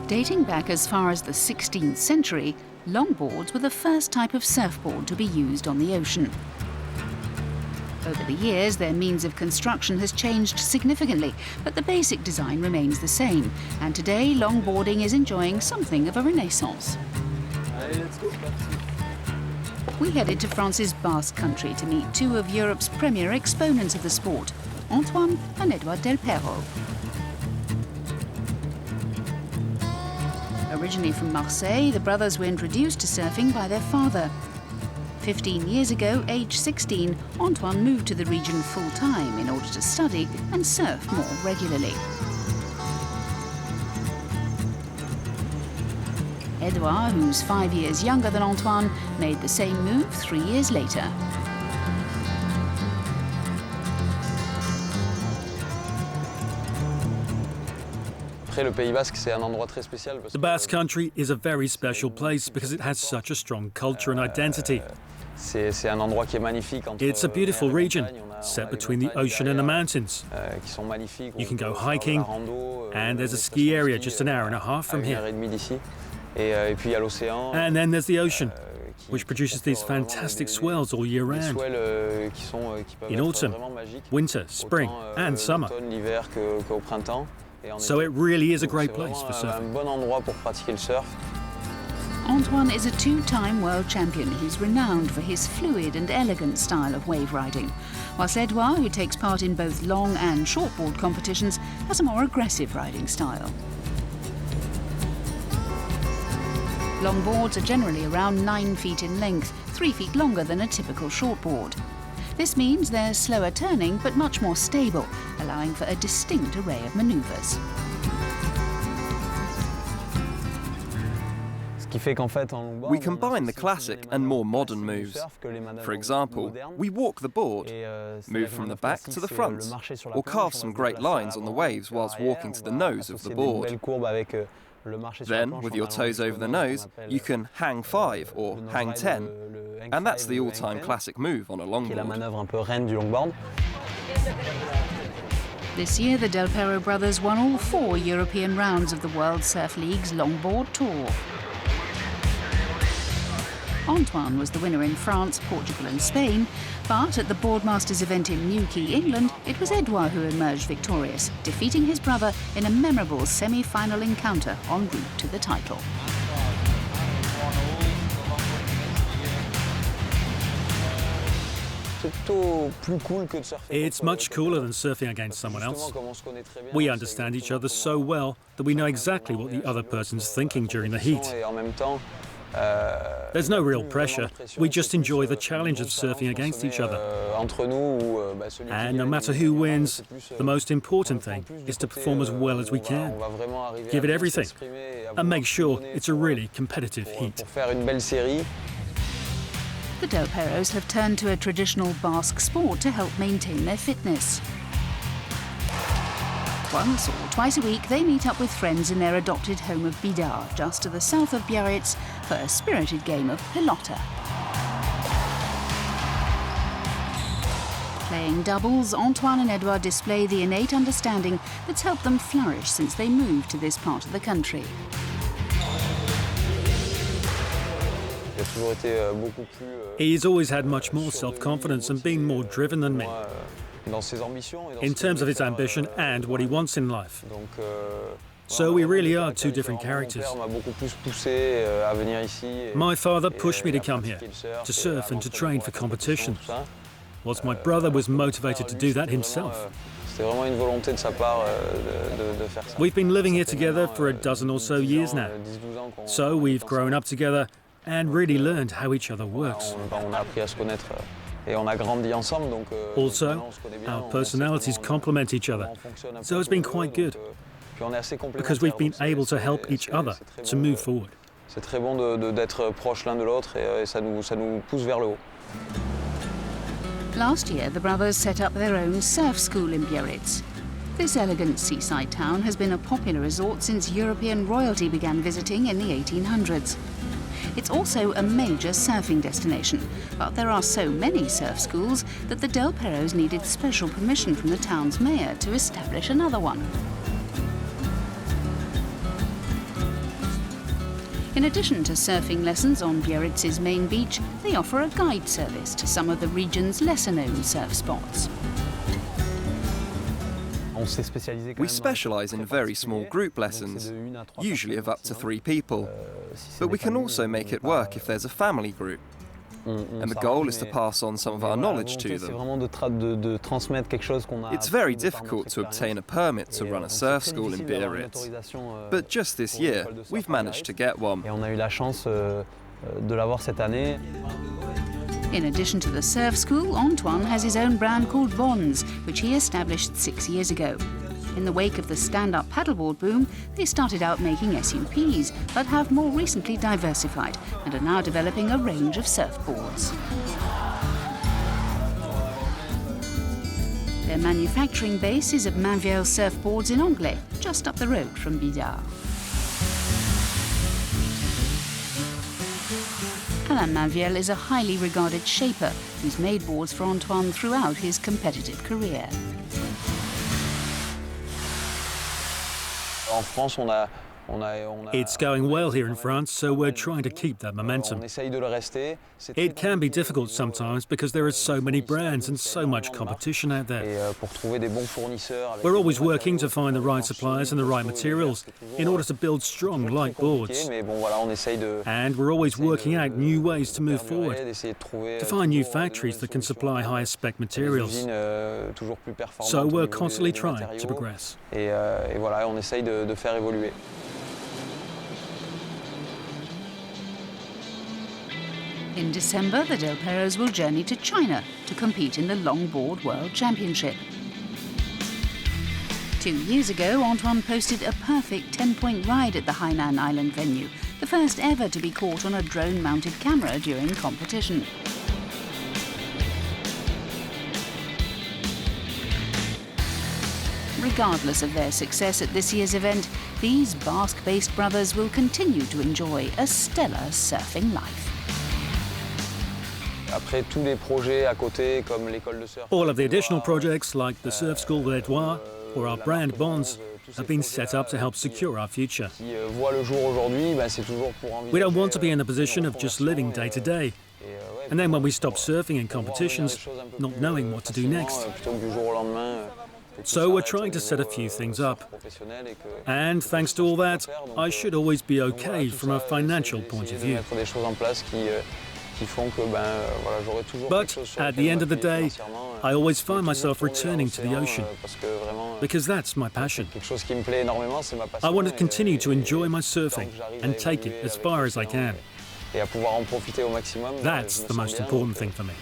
Dating back as far as the 16th century, longboards were the first type of surfboard to be used on the ocean. Over the years, their means of construction has changed significantly, but the basic design remains the same. And today, longboarding is enjoying something of a renaissance. We headed to France's Basque country to meet two of Europe's premier exponents of the sport, Antoine and Edouard Delpero. Originally from Marseille, the brothers were introduced to surfing by their father. 15 years ago, aged 16, Antoine moved to the region full-time in order to study and surf more regularly. Edouard, who's 5 years younger than Antoine, made the same move 3 years later. The Basque country is a very special place because it has such a strong culture and identity. It's a beautiful region, set between the ocean and the mountains. You can go hiking, and there's a ski area just an hour and a half from here. And then there's the ocean, which produces these fantastic swells all year round, in autumn, winter, spring and summer. So it really is a great place for surfing. Antoine is a two-time world champion who's renowned for his fluid and elegant style of wave riding, whilst Edouard, who takes part in both long and shortboard competitions, has a more aggressive riding style. Longboards are generally around 9 feet in length, 3 feet longer than a typical shortboard. This means they're slower turning but much more stable, allowing for a distinct array of manoeuvres. We combine the classic and more modern moves. For example, we walk the board, move from the back to the front, or carve some great lines on the waves whilst walking to the nose of the board. Then, with your toes over the nose, you can hang 5 or hang 10, and that's the all-time classic move on a longboard. This year, the Delpero brothers won all 4 European rounds of the World Surf League's Longboard Tour. Antoine was the winner in France, Portugal and Spain, but at the Boardmasters event in Newquay, England, it was Edouard who emerged victorious, defeating his brother in a memorable semi-final encounter en route to the title. It's much cooler than surfing against someone else. We understand each other so well that we know exactly what the other person's thinking during the heat. There's no real pressure. We just enjoy the challenge of surfing against each other. And no matter who wins, the most important thing is to perform as well as we can. Give it everything and make sure it's a really competitive heat. The Delperos have turned to a traditional Basque sport to help maintain their fitness. Once or twice a week, they meet up with friends in their adopted home of Bidar, just to the south of Biarritz, for a spirited game of pelota. Playing doubles, Antoine and Edouard display the innate understanding that's helped them flourish since they moved to this part of the country. He's always had much more self-confidence and been more driven than me, in terms of his ambition and what he wants in life. So we really are two different characters. My father pushed me to come here, to surf and to train for competitions, whilst my brother was motivated to do that himself. We've been living here together for a dozen or so years now, so we've grown up together and really learned how each other works. Also, our personalities complement each other, so it's been quite good, because we've been able to help each other to move forward. Last year, the brothers set up their own surf school in Biarritz. This elegant seaside town has been a popular resort since European royalty began visiting in the 1800s. It's also a major surfing destination, but there are so many surf schools that the Delperos needed special permission from the town's mayor to establish another one. In addition to surfing lessons on Biarritz's main beach, they offer a guide service to some of the region's lesser-known surf spots. We specialise in very small group lessons, usually of up to 3 people, but we can also make it work if there's a family group. And the goal is to pass on some of our knowledge to them. It's very difficult to obtain a permit to run a surf school in Biarritz, but just this year we've managed to get one. In addition to the surf school, Antoine has his own brand called Bonds, which he established 6 years ago. In the wake of the stand-up paddleboard boom, they started out making SUPs, but have more recently diversified and are now developing a range of surfboards. Their manufacturing base is at Mainvielle Surfboards in Anglais, just up the road from Bidart. Alain Mainvielle is a highly regarded shaper who's made boards for Antoine throughout his competitive career. It's going well here in France, so we're trying to keep that momentum. It can be difficult sometimes because there are so many brands and so much competition out there. We're always working to find the right suppliers and the right materials in order to build strong, light boards. And we're always working out new ways to move forward, to find new factories that can supply higher spec materials. So we're constantly trying to progress. In December, the Delperos will journey to China to compete in the Longboard World Championship. 2 years ago, Antoine posted a perfect 10-point ride at the Hainan Island venue, the first ever to be caught on a drone-mounted camera during competition. Regardless of their success at this year's event, these Basque-based brothers will continue to enjoy a stellar surfing life. All of the additional projects, like the surf school with Edouard or our brand Bonds, have been set up to help secure our future. We don't want to be in the position of just living day to day, and then when we stop surfing in competitions, not knowing what to do next. So we're trying to set a few things up. And thanks to all that, I should always be okay from a financial point of view. But at the end of the day, I always find myself returning to the ocean, because that's my passion. I want to continue to enjoy my surfing and take it as far as I can. That's the most important thing for me.